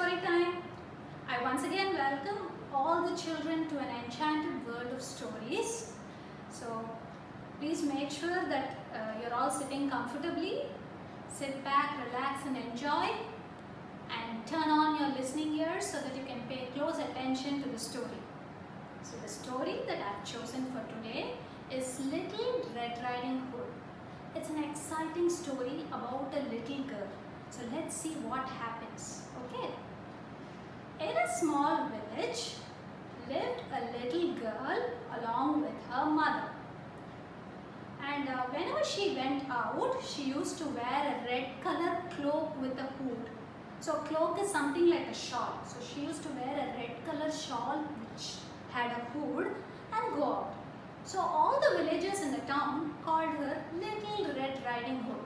story time. I once again welcome all the children to an enchanted world of stories. So please make sure that you're all sitting comfortably. Sit back, relax and enjoy, and turn on your listening ears so that you can pay close attention to the story. So the story that I've chosen for today is Little Red Riding Hood. It's an exciting story about a little girl. So let's see what happens. Okay. In a small village lived a little girl along with her mother. And whenever she went out, she used to wear a red color cloak with a hood. So a cloak is something like a shawl. So she used to wear a red color shawl which had a hood and go out. So all the villagers in the town called her Little Red Riding Hood,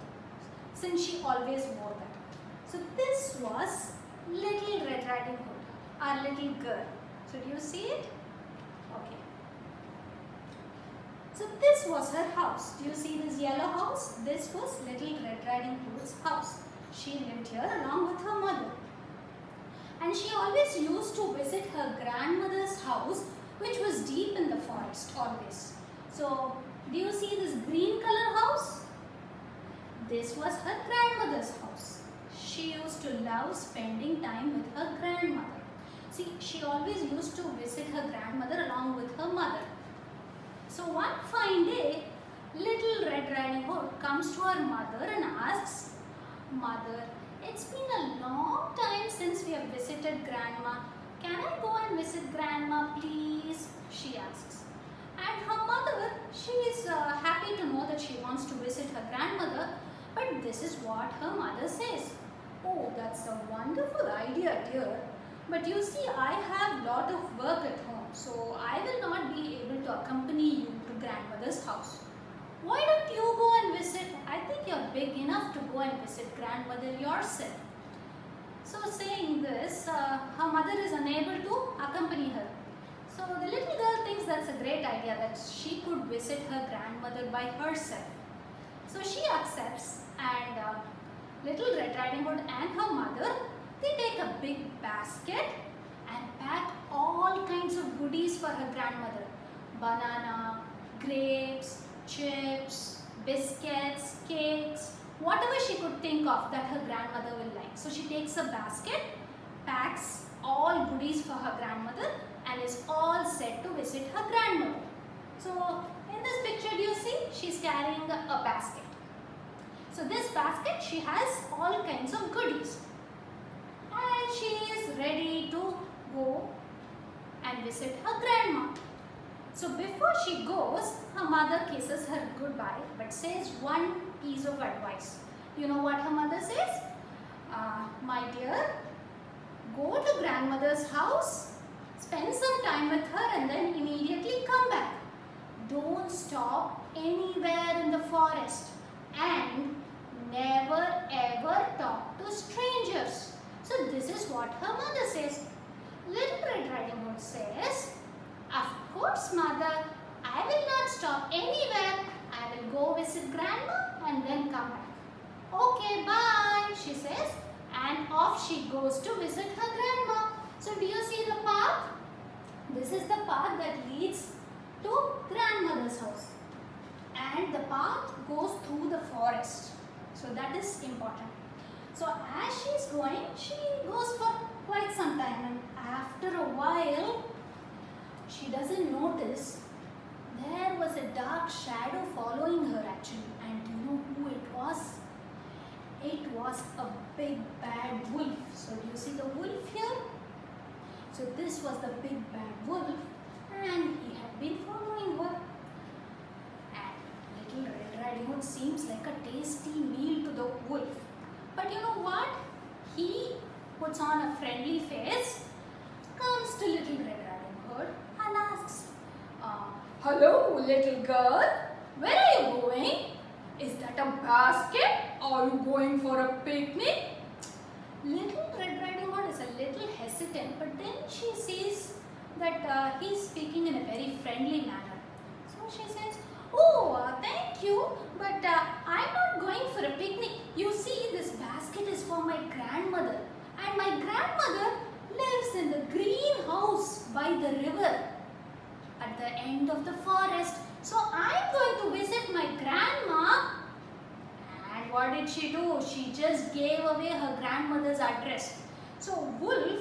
since she always wore that. So this was Little Red Riding Hood, our little girl. So do you see it? Okay. So this was her house. Do you see this yellow house? This was Little Red Riding Hood's house. She lived here along with her mother. And she always used to visit her grandmother's house, which was deep in the forest always. So do you see this green color house? This was her grandmother's house. She used to love spending time with her grandmother. See, she always used to visit her grandmother along with her mother. So one fine day, Little Red Riding Hood comes to her mother and asks, "Mother, it's been a long time since we have visited Grandma. Can I go and visit Grandma, please?" she asks. And her mother, she is happy to know that she wants to visit her grandmother, but this is what her mother says. "Oh, that's a wonderful idea, dear. But you see, I have a lot of work at home, so I will not be able to accompany you to grandmother's house. Why don't you go and visit? I think you're big enough to go and visit grandmother yourself." So saying this, her mother is unable to accompany her. So the little girl thinks that's a great idea, that she could visit her grandmother by herself. So she accepts, and Little Red Riding Hood and her mother, they take a big basket and pack all kinds of goodies for her grandmother. Banana, grapes, chips, biscuits, cakes, whatever she could think of that her grandmother will like. So she takes a basket, packs all goodies for her grandmother, and is all set to visit her grandmother. So in this picture, do you see? She's carrying a basket. So this basket, she has all kinds of goodies. And she is ready to go and visit her grandma. So before she goes, her mother kisses her goodbye but says one piece of advice. You know what her mother says? "My dear, go to grandmother's house, spend some time with her and then immediately come back. Don't stop anywhere in the forest and never ever talk to strangers." So this is what her mother says. Little Red Riding Hood says, "Of course, mother, I will not stop anywhere. I will go visit grandma and then come back." "Okay, bye," she says, and off she goes to visit her grandma. So do you see the path? This is the path that leads to grandmother's house. And the path goes through the forest. So that is important. So as she is going, she goes for quite some time, and after a while, she doesn't notice there was a dark shadow following her actually. And do you know who it was? It was a big bad wolf. So do you see the wolf here? So this was the big bad wolf, and he had been following her. And Little Red Riding Hood seems like a tasty meal to the wolf. But you know what? He puts on a friendly face, comes to Little Red Riding Hood and asks, "Hello, little girl. Where are you going? Is that a basket? Are you going for a picnic?" Little Red Riding Hood is a little hesitant, but then she sees that he's speaking in a very friendly manner. So she says, "Oh, thank you, but I'm not going for a picnic. You see, this basket is for my grandmother, and my grandmother by the river at the end of the forest. So I'm going to visit my grandma. And what did she do? She just gave away her grandmother's address. So Wolf,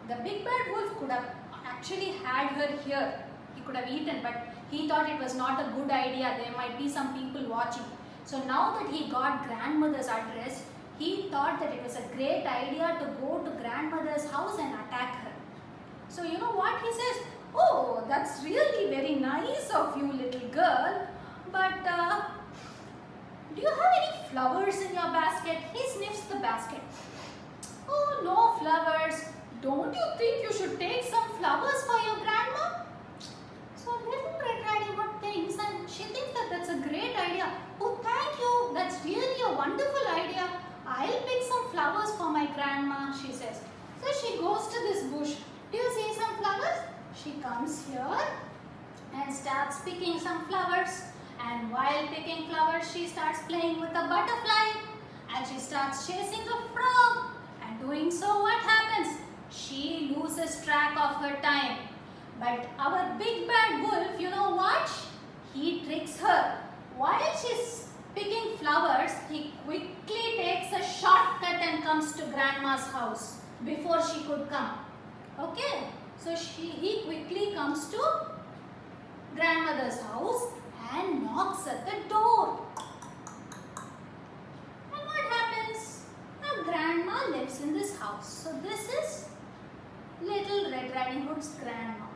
the big bad wolf, could have actually had her here. He could have eaten, but he thought it was not a good idea. There might be some people watching. So now that he got grandmother's address, he thought that it was a great idea to go to grandmother's house and attack her. So you know what he says? Oh, that's really very nice of you, little girl. But do you have any flowers in your basket? He sniffs the basket. Oh, no flowers. Don't you think you should take some flowers for your grandma? So little Red Riding Hood thinks, and she thinks that that's a great idea. Oh, thank you. That's really a wonderful idea. I'll pick some flowers for my grandma, she says. So she goes to this bush. Do you see some flowers? She comes here and starts picking some flowers. And while picking flowers, she starts playing with a butterfly. And she starts chasing a frog. And doing so, what happens? She loses track of her time. But our big bad wolf, you know what? He tricks her. While she's picking flowers, he quickly takes a shortcut and comes to grandma's house before she could come. Okay, so he quickly comes to grandmother's house and knocks at the door. And what happens? Now grandma lives in this house. So this is little Red Riding Hood's grandma.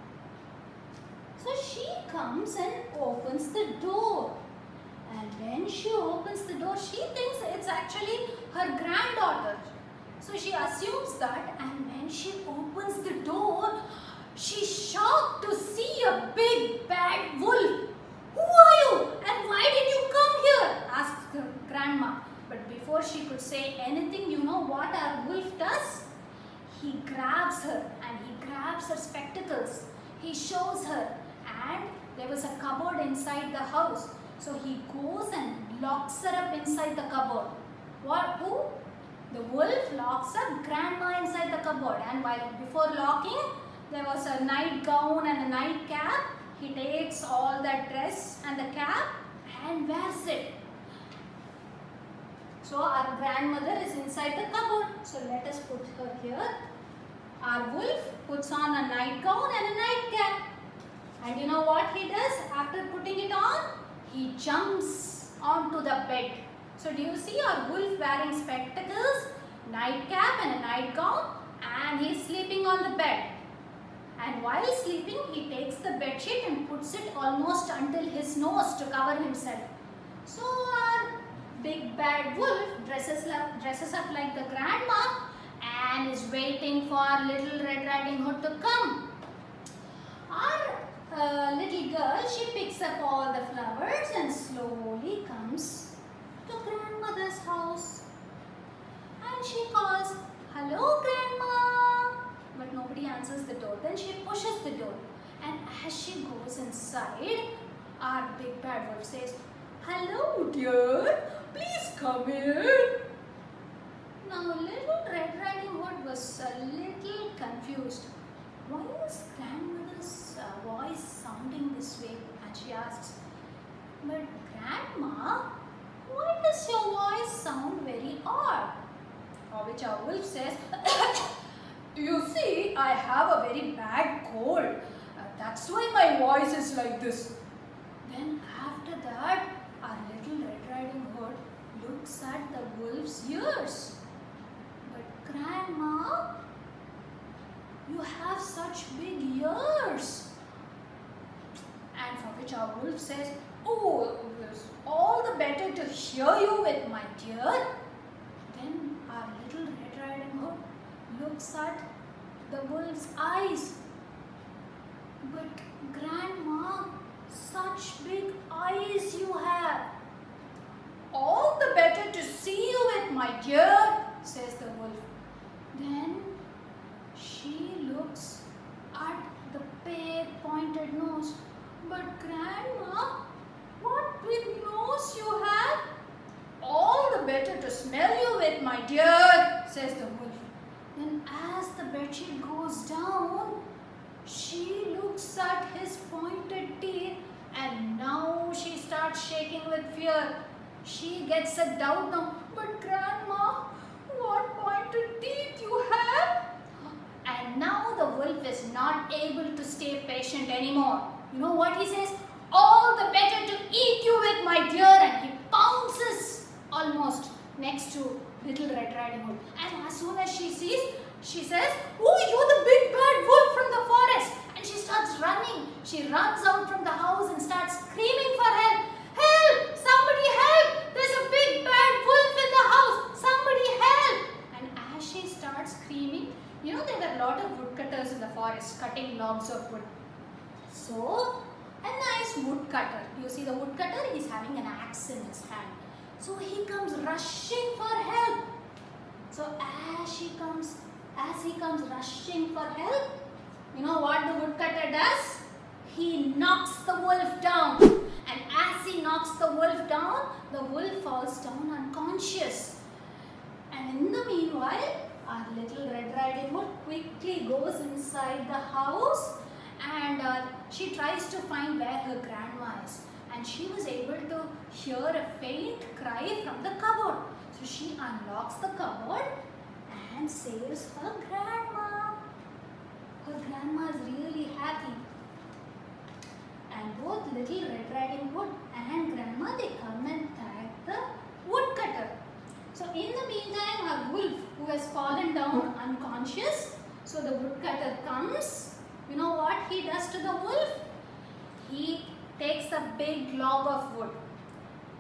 So she comes and opens the door. And when she opens the door, she thinks it's actually her granddaughter. So she assumes that, and when she opens the door, she's shocked to see a big bad wolf. Who are you? And why did you come here? Asks her grandma. But before she could say anything, you know what our wolf does? He grabs her and he grabs her spectacles. He shows her, and there was a cupboard inside the house. So he goes and locks her up inside the cupboard. Who? The wolf locks up grandma inside the cupboard, and before locking, there was a nightgown and a nightcap. He takes all that dress and the cap and wears it. So our grandmother is inside the cupboard. So let us put her here. Our wolf puts on a nightgown and a nightcap. And you know what he does after putting it on? He jumps onto the bed. So do you see our wolf wearing spectacles, nightcap and a nightgown, and he's sleeping on the bed. And while sleeping, he takes the bedsheet and puts it almost until his nose to cover himself. So our big bad wolf dresses up like the grandma and is waiting for little Red Riding Hood to come. Our little girl, she picks up all the flowers and slowly comes to grandmother's house. And she calls, "Hello, grandma." But nobody answers the door. Then she pushes the door. And as she goes inside, our big bad wolf says, "Hello, dear. Please come in." Now, little Red Riding Hood was a little confused. Why is grandmother's voice sounding this way? And she asks, "But grandma, why does your voice sound very odd?" For which our wolf says, "You see, I have a very bad cold. That's why my voice is like this." Then after that, our little Red Riding Hood looks at the wolf's ears. "But grandma, you have such big ears." And for which our wolf says, "Oh, it's all the better to hear you with, my dear." Then our little Red Riding Hood looks at the wolf's eyes. "But grandma, such big eyes you have." "All the better to see you with, my dear," says the wolf. Then she looks at the big pointed nose. "But grandma, what big nose you have." "All the better to smell you with, my dear," says the wolf. Then as the bedsheet goes down, She looks at his pointed teeth and now she starts shaking with fear. She gets a doubt now. But Grandma, what pointed teeth you have? And now the wolf is not able to stay patient anymore. You know what he says? All the better to eat you with, my dear. And he pounces almost next to Little Red Riding Hood. And as soon as she sees, she says, "Oh, you're the big bad wolf from the forest." And she starts running. She runs out from the house and starts screaming for help. "Help! Somebody help! There's a big bad wolf in the house. Somebody help!" And as she starts screaming, you know, there were a lot of woodcutters in the forest cutting logs of wood. So, a nice woodcutter. You see the woodcutter, he's having an axe in his hand. So he comes rushing for help. So as he comes rushing for help, you know what the woodcutter does? He knocks the wolf down. And as he knocks the wolf down, the wolf falls down unconscious. And in the meanwhile, our Little Red Riding Hood quickly goes inside the house and she tries to find where her grandma is. And she was able to hear a faint cry from the cupboard. So she unlocks the cupboard and saves her grandma. Her grandma is really happy. And both Little Red Riding Hood and Grandma, they come and tag the woodcutter. So in the meantime, our wolf, who has fallen down unconscious, so the woodcutter comes. You know what he does to the wolf? He takes a big log of wood.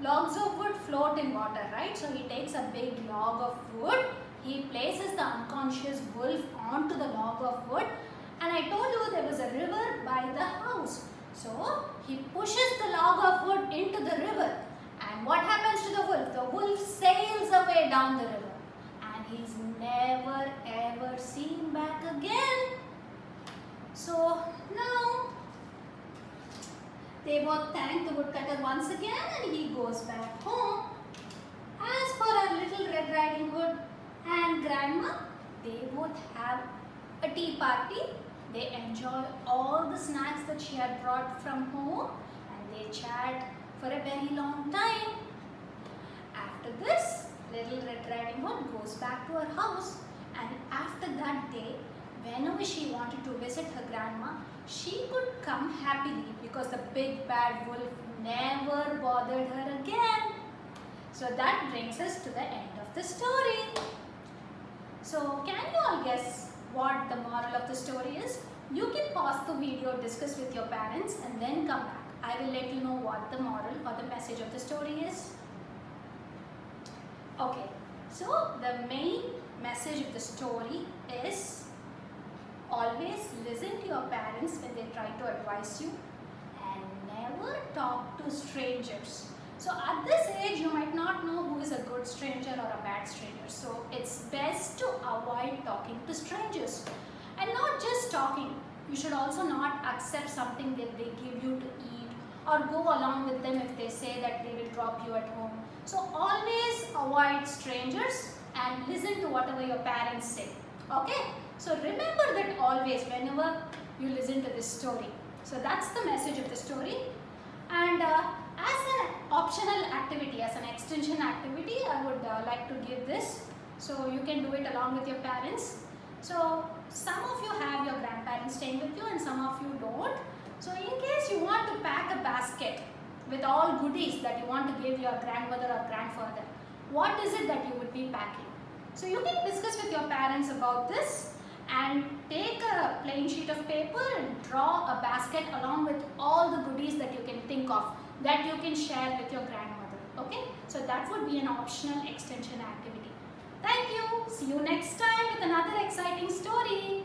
Logs of wood float in water, right? So he takes a big log of wood. He places the unconscious wolf onto the log of wood. And I told you there was a river by the house. So he pushes the log of wood into the river. And what happens to the wolf? The wolf sails away down the river. And he's never ever seen back again. So now they both thank the woodcutter once again and he goes back home. As for our Little Red Riding Hood and Grandma, they both have a tea party. They enjoy all the snacks that she had brought from home and they chat for a very long time. After this, Little Red Riding Hood goes back to her house, and after that day, whenever she wanted to visit her grandma, she could come happily because the big bad wolf never bothered her again. So that brings us to the end of the story. So can you all guess what the moral of the story is? You can pause the video, discuss with your parents and then come back. I will let you know what the moral or the message of the story is. Okay, so the main message of the story is always listen to your parents when they try to advise you and never talk to strangers. So at this age, you might not know who is a good stranger or a bad stranger. So it's best to avoid talking to strangers. And not just talking, you should also not accept something that they give you to eat or go along with them if they say that they will drop you at home. So always avoid strangers and listen to whatever your parents say. Okay? So remember that always whenever you listen to this story. So that's the message of the story. And as an optional activity, as an extension activity, I would like to give this. So you can do it along with your parents. So some of you have your grandparents staying with you and some of you don't. So in case you want to pack a basket with all goodies that you want to give your grandmother or grandfather, what is it that you would be packing? So you can discuss with your parents about this and take a plain sheet of paper and draw a basket along with all the goodies that you can think of that you can share with your grandmother. Okay? So that would be an optional extension activity. Thank you. See you next time with another exciting story.